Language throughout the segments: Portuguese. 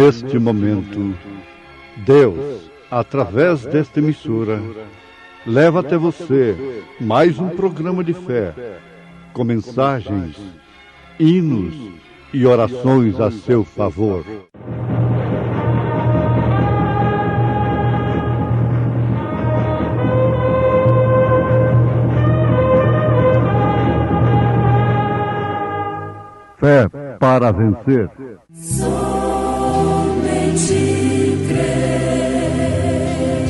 Neste momento, Deus, através desta emissora, leva até você mais um programa de fé, com mensagens, hinos e orações a seu favor. Fé para vencer. Somente crer,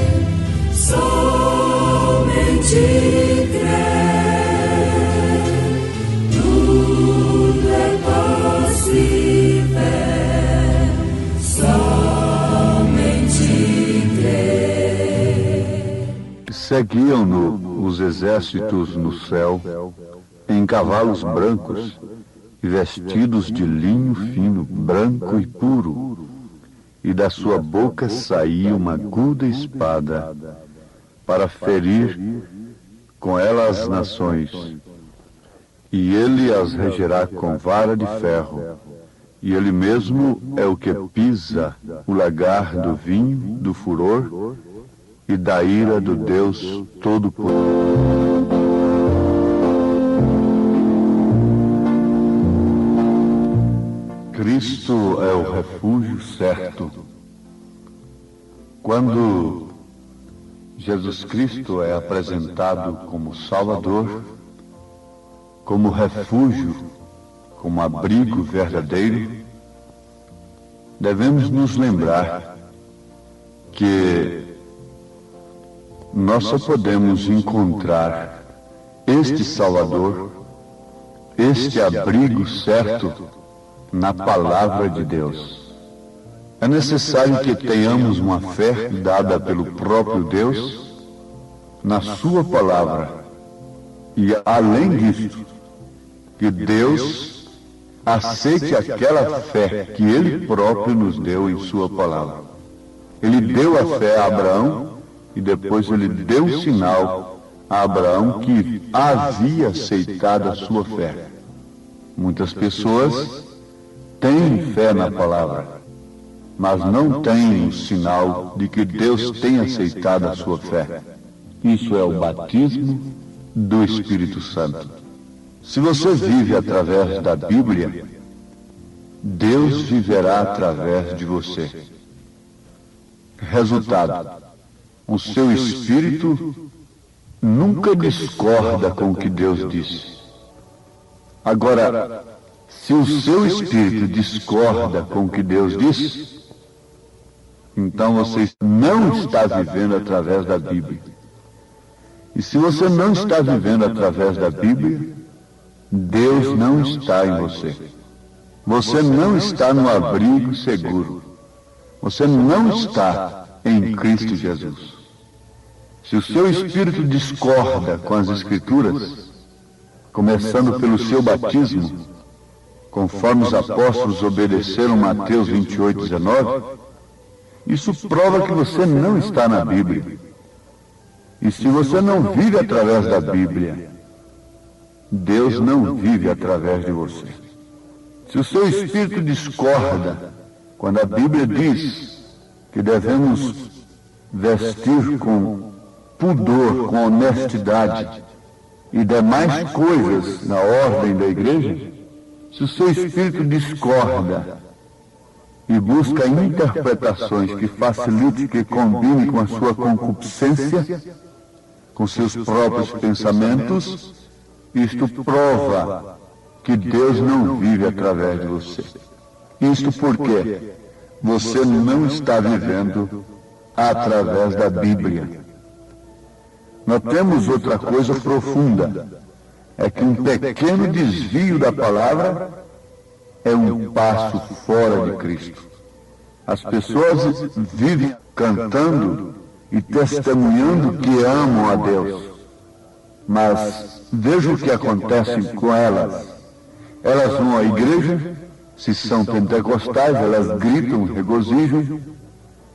somente crer, tudo é possível, somente crer. Seguiam-no os exércitos no céu, em cavalos brancos, vestidos de linho fino, branco e puro, e da sua boca saía uma aguda espada, para ferir com ela as nações. E ele as regerá com vara de ferro, e ele mesmo é o que pisa o lagar do vinho, do furor e da ira do Deus Todo-Poderoso. Cristo é o refúgio certo. Quando Jesus Cristo é apresentado como Salvador, como refúgio, como abrigo verdadeiro, devemos nos lembrar que nós só podemos encontrar este Salvador, este abrigo certo, na palavra de Deus. É necessário que tenhamos uma fé dada pelo próprio Deus na sua palavra. E além disso, que Deus aceite aquela fé que Ele próprio nos deu em sua palavra. Ele deu a fé a Abraão e depois Ele deu um sinal a Abraão que havia aceitado a sua fé. Muitas pessoas têm fé na palavra, mas não têm o sinal de que Deus tem aceitado a sua fé. Isso é o batismo do Espírito Santo. Se você vive através da Bíblia, Deus viverá através de você. Resultado: o seu espírito nunca discorda com o que Deus disse. Agora, se o seu espírito discorda com o que Deus diz, então você não está vivendo através da Bíblia. E se você não está vivendo através da Bíblia, Deus não está em você. Você não está no abrigo seguro. Você não está em Cristo Jesus. Se o seu espírito discorda com as Escrituras, começando pelo seu batismo, conforme os apóstolos obedeceram Mateus 28, 19, isso prova que você não está na Bíblia. E se você não vive através da Bíblia, Deus não vive através de você. Se o seu espírito discorda quando a Bíblia diz que devemos vestir com pudor, com honestidade e demais coisas na ordem da igreja, se o seu espírito discorda e busca interpretações que facilite, que combine com a sua concupiscência, com seus próprios pensamentos, isto prova que Deus não vive através de você. Isto porque você não está vivendo através da Bíblia. Nós temos outra coisa profunda. É que um pequeno desvio da palavra é um passo fora de Cristo. As pessoas vivem cantando e testemunhando que amam a Deus. Mas veja o que acontece com elas. Elas vão à igreja, se são pentecostais, elas gritam, regozijam,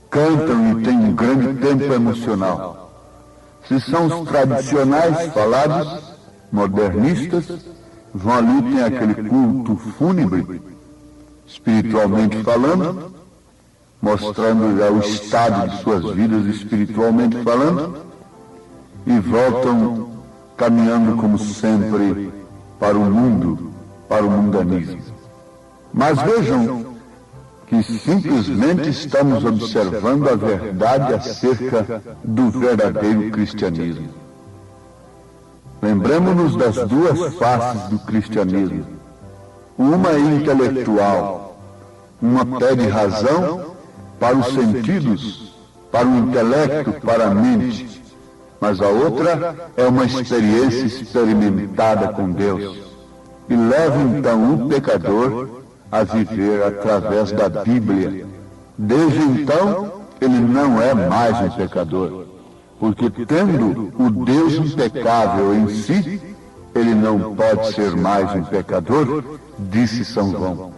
cantam e têm um grande tempo emocional. Se são os tradicionais falados, modernistas, vão ali, tem aquele culto fúnebre, espiritualmente falando, mostrando o estado de suas vidas espiritualmente falando, e voltam caminhando como sempre para o mundo, para o mundanismo. Mas vejam que simplesmente estamos observando a verdade acerca do verdadeiro cristianismo. Lembremos-nos das duas faces do cristianismo. Uma é intelectual, uma pede razão para os sentidos, para o intelecto, para a mente, mas a outra é uma experiência experimentada com Deus, e leva então o pecador a viver através da Bíblia. Desde então, ele não é mais um pecador, porque tendo o Deus impecável em si, ele não pode ser mais um pecador, disse São João.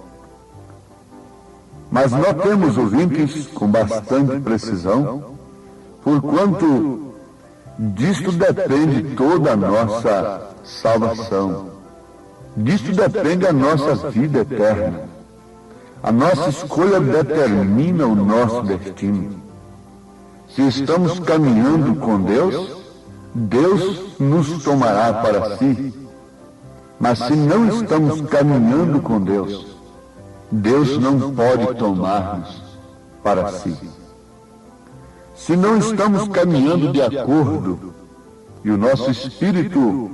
Mas nós temos ouvintes com bastante precisão, porquanto disto depende toda a nossa salvação. Disto depende a nossa vida eterna. A nossa escolha determina o nosso destino. Se estamos caminhando com Deus, Deus nos tomará para si. Mas se não estamos caminhando com Deus, Deus não pode tomar-nos para si. Se não estamos caminhando de acordo e o nosso espírito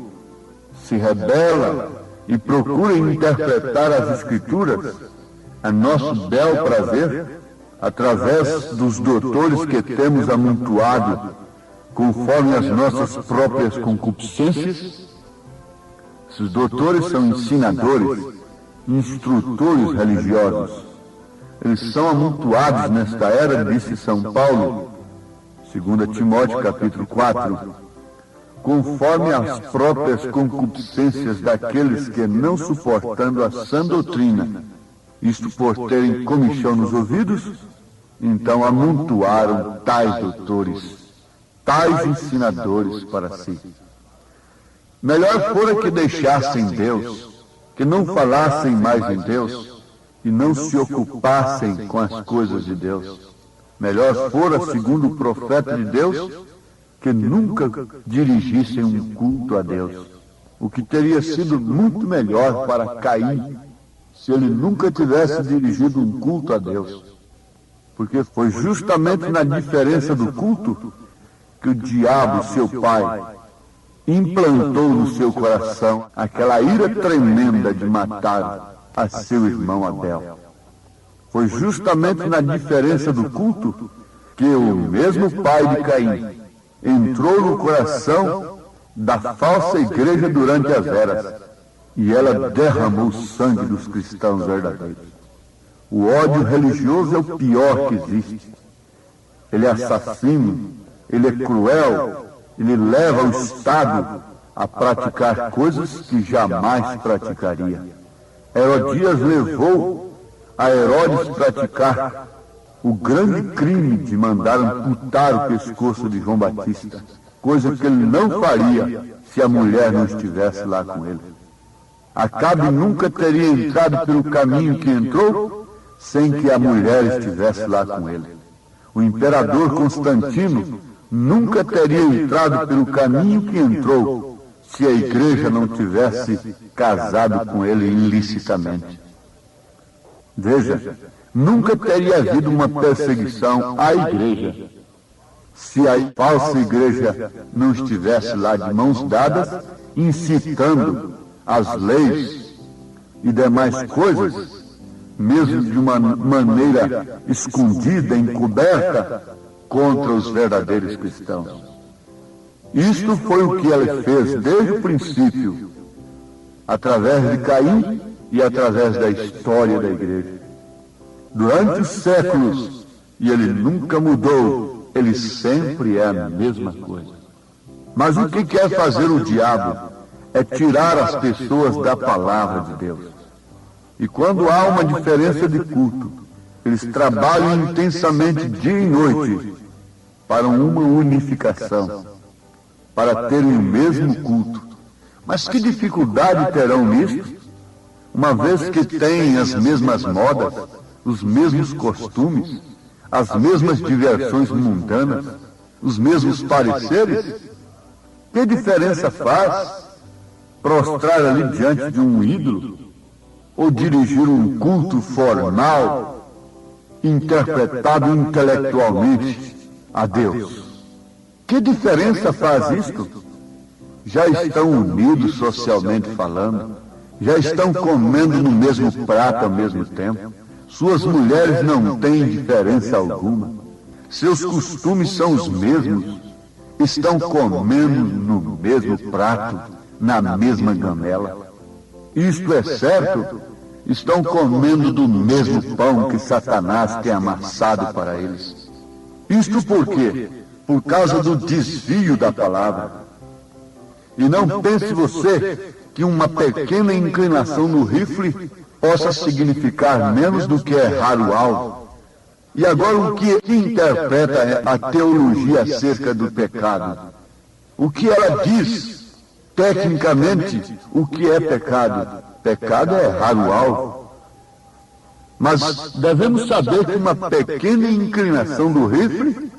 se rebela e procura interpretar as Escrituras a nosso bel prazer, através dos doutores que temos amontoado conforme as nossas próprias concupiscências, esses doutores são ensinadores, instrutores religiosos. Eles são amontoados nesta era, disse São Paulo, 2 Timóteo capítulo 4, conforme as próprias concupiscências daqueles que, não suportando a sã doutrina, isto por terem comichão nos ouvidos, então amontoaram tais doutores, tais ensinadores para si. Melhor fora que deixassem Deus, que não falassem mais em Deus e não se ocupassem com as coisas de Deus. Melhor fora, segundo o profeta de Deus, que nunca dirigissem um culto a Deus. O que teria sido muito melhor para Caim, se ele nunca tivesse dirigido um culto a Deus. Porque foi justamente na diferença do culto que o diabo, seu pai, implantou no seu coração aquela ira tremenda de matar a seu irmão Abel. Foi justamente na diferença do culto que o mesmo pai de Caim entrou no coração da falsa igreja durante as eras, e ela derramou o sangue dos cristãos verdadeiros. O ódio religioso é o pior que existe. Ele é assassino, ele é cruel, ele leva o Estado a praticar coisas que jamais praticaria. Herodias levou a Herodes praticar o grande crime de mandar amputar o pescoço de João Batista, coisa que ele não faria se a mulher não estivesse lá com ele. Acabe nunca teria entrado pelo caminho que entrou sem que a mulher estivesse lá com ele. O imperador Constantino nunca teria entrado pelo caminho que entrou se a igreja não tivesse casado com ele ilicitamente. Veja, nunca teria havido uma perseguição à igreja se a falsa igreja não estivesse lá de mãos dadas, incitando as leis e demais coisas, mesmo de uma maneira escondida, encoberta, contra os verdadeiros cristãos. Isto foi o que ela fez desde o princípio, através de Caim e através da história da igreja. Durante os séculos, e ele nunca mudou, ele sempre é a mesma coisa. Mas o que quer fazer o diabo é tirar as pessoas da palavra de Deus. E quando há uma diferença de culto, eles trabalham intensamente dia e noite para uma unificação, para terem o mesmo culto. Mas que dificuldade terão nisto, uma vez que têm as mesmas modas, os mesmos costumes, as mesmas diversões mundanas, os mesmos pareceres? Que diferença faz prostrar ali diante de um ídolo ou dirigir um culto formal, interpretado intelectualmente a Deus? Que diferença faz isto? Já estão unidos socialmente falando, já estão comendo no mesmo prato ao mesmo tempo. Suas mulheres não têm diferença alguma. Seus costumes são os mesmos. Estão comendo no mesmo prato, na mesma gamela. Isto é certo, estão comendo do mesmo pão que Satanás tem amassado para eles. Isto por quê? Por causa do desvio da palavra. E não pense você que uma pequena inclinação no rifle possa significar menos do que errar o alvo. E agora o que interpreta a teologia acerca do pecado? O que ela diz, tecnicamente, o que é pecado? Pecado é errar o alvo. Mas devemos saber que uma pequena inclinação do rifle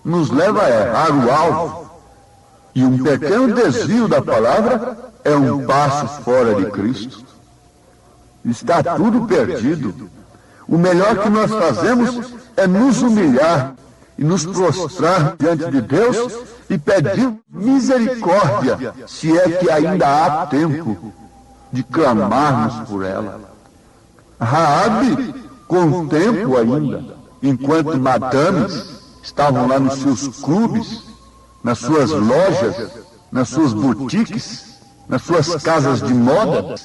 nos leva a errar o alvo. E um pequeno desvio da palavra é um passo fora de Cristo. Está tudo perdido. O melhor que nós fazemos é nos humilhar e nos prostrar diante de Deus e pedir misericórdia, se é que ainda há tempo de clamarmos por ela. Raabe, com tempo ainda, enquanto madames estavam lá nos seus clubes, nas suas lojas, nas suas boutiques, nas suas casas de moda,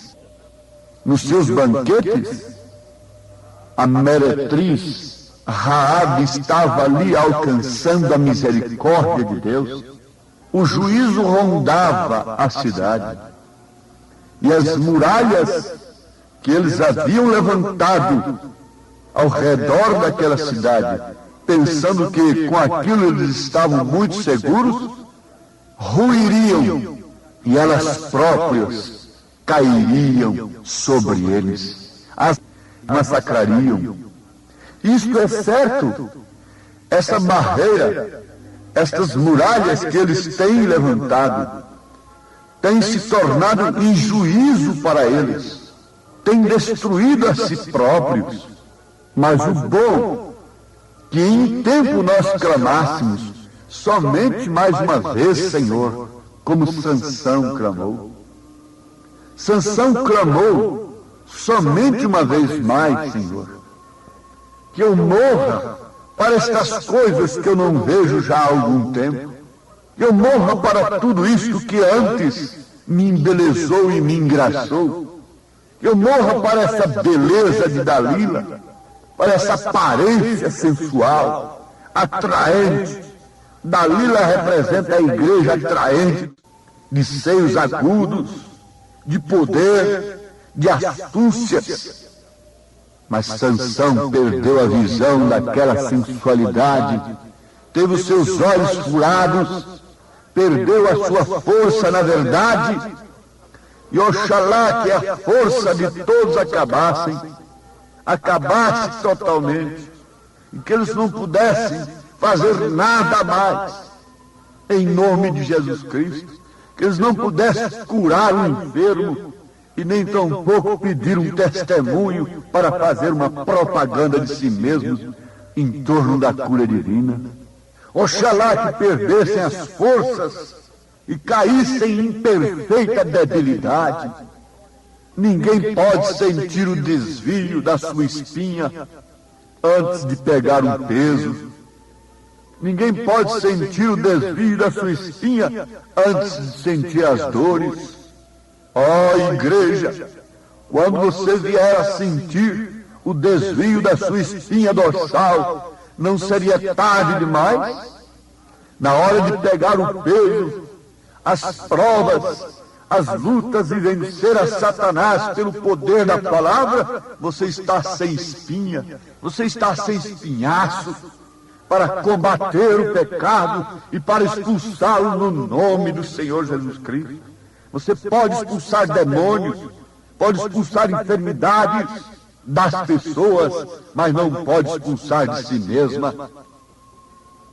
nos seus banquetes, a meretriz Raabe estava ali alcançando a misericórdia de Deus. O juízo rondava a cidade. E as muralhas que eles haviam levantado ao redor daquela cidade, pensando que com aquilo eles estavam muito seguros, ruiriam e elas próprias cairiam sobre eles, as massacrariam. Isto é certo. Essa barreira, estas muralhas que eles têm levantado, têm se tornado em juízo para eles, têm destruído a si próprios. Mas o bom, que em tempo nós clamássemos, somente mais uma vez, Senhor, como Sansão clamou. Sansão clamou somente uma vez mais, Senhor, que eu morra para estas coisas que eu não vejo já há algum tempo, que eu morra para tudo isto que antes me embelezou e me engraçou, que eu morra para essa beleza de Dalila, para essa aparência sensual, atraente. Dalila representa a igreja atraente, de seios agudos, de poder, de astúcia. Mas Sansão perdeu a visão daquela sensualidade, teve os seus olhos furados, perdeu a sua força na verdade, e oxalá que a força de todos acabasse totalmente, e que eles não pudessem fazer nada mais, em nome de Jesus Cristo, que eles não pudessem curar o enfermo, e nem tampouco pedir um testemunho para fazer uma propaganda de si mesmos em torno da cura divina. Oxalá que perdessem as forças e caíssem em perfeita debilidade. Ninguém pode sentir o desvio da sua espinha antes de pegar um peso. Ninguém pode sentir o desvio da sua espinha antes de sentir as dores. Ó igreja, quando você vier a sentir o desvio da sua espinha dorsal, não seria tarde demais? Na hora de pegar o peso, as provas, as lutas e vencer a Satanás pelo poder da palavra, você está sem espinha, você está sem espinhaço, para combater o pecado e para expulsá-lo no nome do Senhor Jesus Cristo. Você pode expulsar demônios, pode expulsar enfermidades, das pessoas, mas não pode expulsar de si mesma.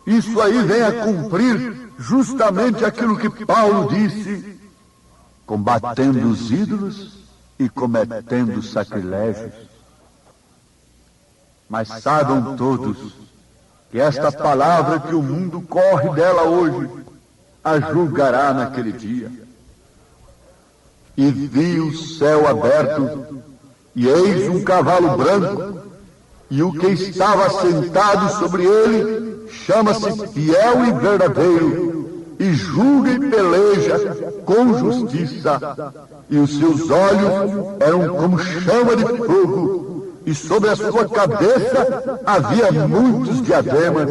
Isso aí vem a cumprir justamente aquilo que Paulo disse, combatendo os ídolos e cometendo sacrilégios. Mas saibam todos que esta palavra que o mundo corre dela hoje, a julgará naquele dia. E vi o céu aberto, e eis um cavalo branco, e o que estava sentado sobre ele chama-se Fiel e Verdadeiro, e julga e peleja com justiça, e os seus olhos eram como chama de fogo, e sobre a sua cabeça havia muitos diademas,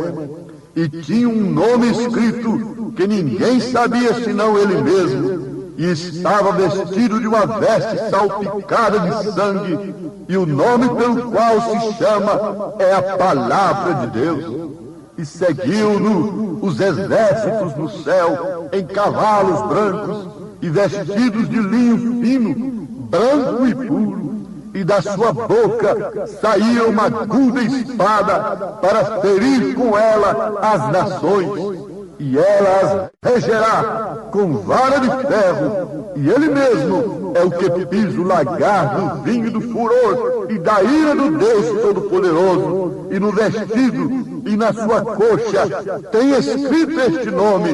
e tinha um nome escrito que ninguém sabia senão ele mesmo, e estava vestido de uma veste salpicada de sangue, e o nome pelo qual se chama é a Palavra de Deus. E seguiu-no os exércitos no céu, em cavalos brancos, e vestidos de linho fino, branco e puro, e da sua boca saía uma aguda espada para ferir com ela as nações, e ela as regerá com vara de ferro, e ele mesmo é o que pisa o lagar do vinho do furor e da ira do Deus Todo-Poderoso, e no vestido e na sua coxa tem escrito este nome: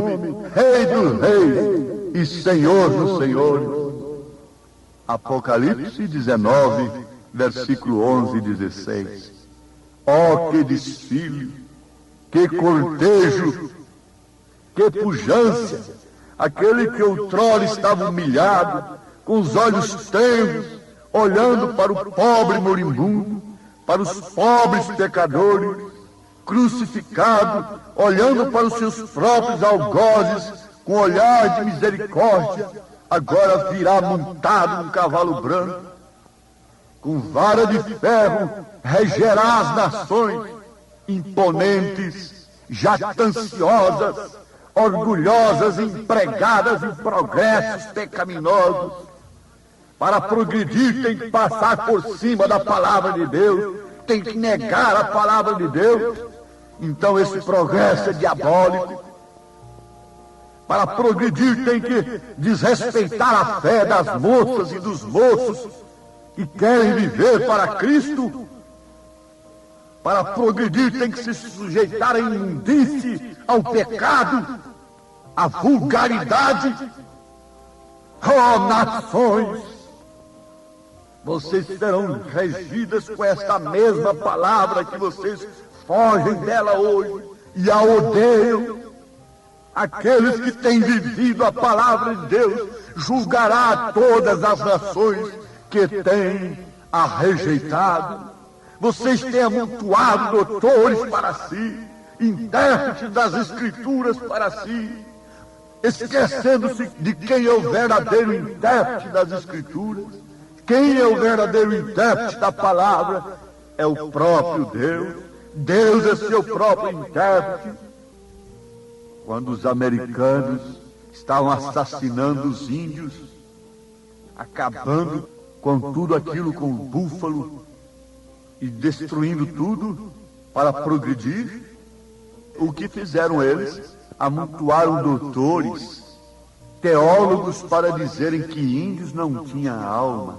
Rei dos Reis e Senhor dos Senhores. Apocalipse 19, versículo 11 e 16. Oh, que desfile, que cortejo, que pujança! Aquele que outrora estava humilhado, com os olhos tenros, olhando para o pobre moribundo, para os pobres pecadores, crucificado, olhando para os seus próprios algozes, com olhar de misericórdia, agora virá montado num cavalo branco, com vara de ferro, regerá as nações, imponentes, jactanciosas, orgulhosas, empregadas em progressos pecaminosos. Para progredir tem que passar por cima da palavra de Deus, tem que negar a palavra de Deus. Então esse progresso é diabólico. Para progredir tem que desrespeitar a fé das moças e dos moços que querem viver para Cristo. Para progredir tem que se sujeitar à imundície, ao pecado, à vulgaridade. Oh, nações, vocês serão regidas com esta mesma palavra que vocês fogem dela hoje e a odeiam. Aqueles que têm vivido a palavra de Deus julgará todas as nações que têm a rejeitado. Vocês têm amontoado doutores para si, intérpretes das Escrituras para si, esquecendo-se de quem é o verdadeiro intérprete das Escrituras. Quem é o verdadeiro intérprete da palavra? É o próprio Deus. Deus é seu próprio intérprete. Quando os americanos estavam assassinando os índios, acabando com tudo aquilo, com o búfalo, e destruindo tudo para progredir, o que fizeram eles? Amontoaram doutores, teólogos para dizerem que índios não tinham alma,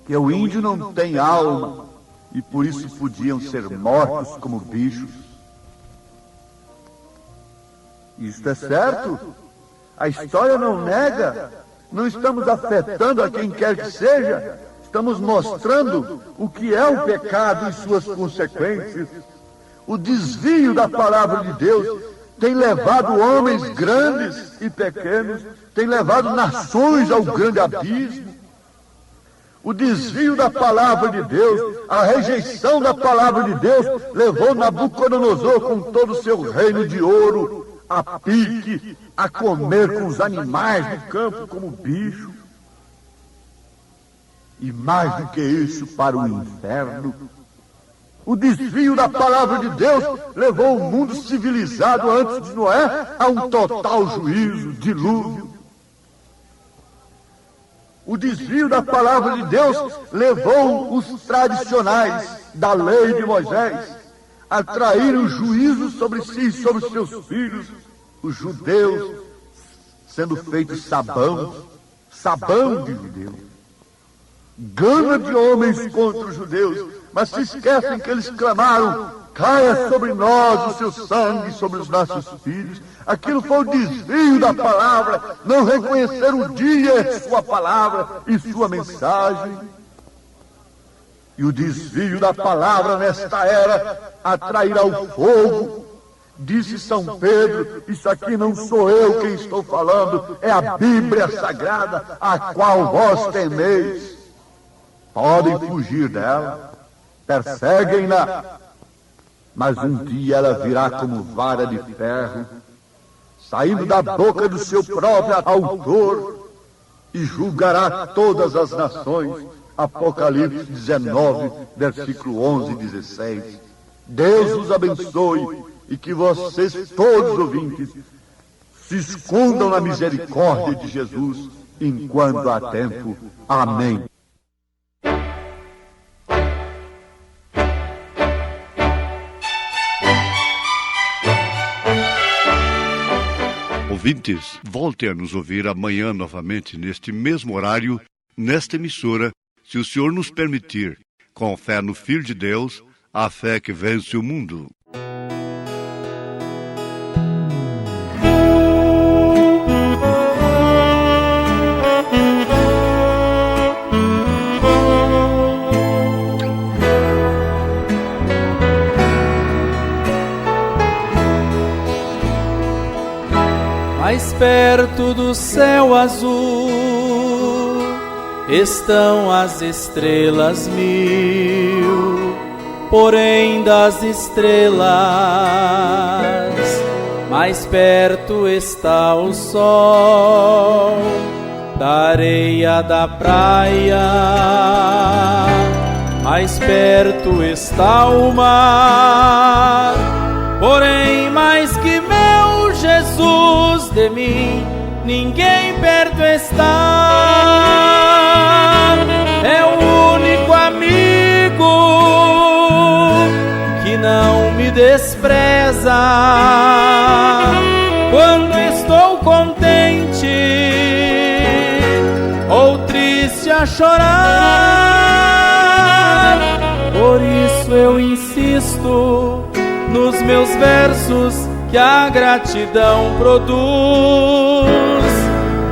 que o índio não tem alma, e por isso podiam ser mortos como bichos. Isto é certo, a história não nega, não estamos afetando a quem quer que seja, estamos mostrando o que é o pecado e suas consequências. O desvio da palavra de Deus tem levado homens grandes e pequenos, tem levado nações ao grande abismo. O desvio da palavra de Deus, a rejeição da palavra de Deus, levou Nabucodonosor com todo o seu reino de ouro a pique, a comer com os animais do campo como bicho. E mais do que isso, para o inferno. O desvio da palavra de Deus levou o mundo civilizado antes de Noé a um total juízo, dilúvio. O desvio da palavra de Deus levou os tradicionais da lei de Moisés a trair o juízo sobre si e sobre os seus filhos, os judeus sendo feitos sabão de judeus. Gana de homens contra os judeus, mas se esquecem que eles clamaram: caia sobre nós o seu sangue, sobre os nossos filhos. Aquilo foi o desvio da palavra, não reconhecer o dia, sua palavra e sua mensagem. E o desvio da palavra nesta era atrairá o fogo. Disse São Pedro: isso aqui não sou eu quem estou falando, é a Bíblia Sagrada, a qual vós temeis. Podem fugir dela, perseguem-na, mas um dia ela virá como vara de ferro, saindo da boca do seu próprio autor, e julgará todas as nações. Apocalipse 19, versículo 11 e 16. Deus os abençoe e que vocês, todos ouvintes, se escondam na misericórdia de Jesus enquanto há tempo. Amém. Ouvintes, voltem a nos ouvir amanhã novamente, neste mesmo horário, nesta emissora, se o Senhor nos permitir, com fé no Filho de Deus, a fé que vence o mundo. Mais perto do céu azul estão as estrelas mil, porém das estrelas mais perto está o sol da areia da praia, mais perto está o mar, porém mais que meu Jesus de mim ninguém perto está. É o único amigo que não me despreza quando estou contente ou triste a chorar. Por isso eu insisto nos meus versos que a gratidão produz.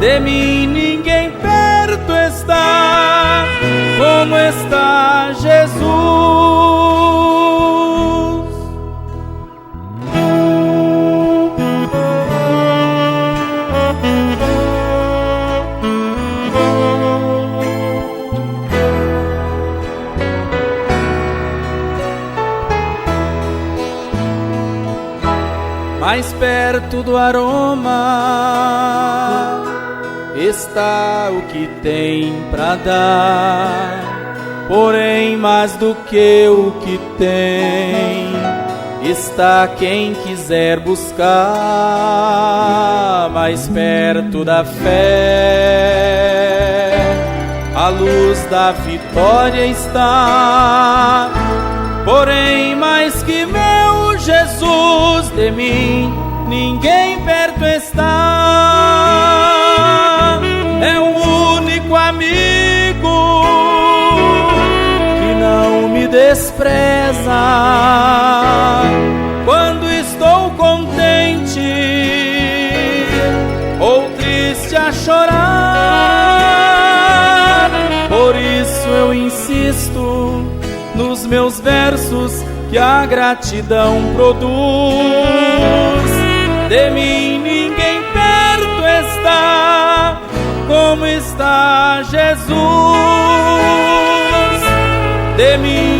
De mim ninguém perto está, como está Jesus. Mais perto do aroma está o que tem pra dar, porém mais do que o que tem está quem quiser buscar. Mais perto da fé a luz da vitória está, porém mais que meu Jesus de mim ninguém perto está. É o único amigo que não me despreza quando estou contente ou triste a chorar. Por isso eu insisto nos meus versos que a gratidão produz. De mim ninguém perto está, como está Jesus. De mim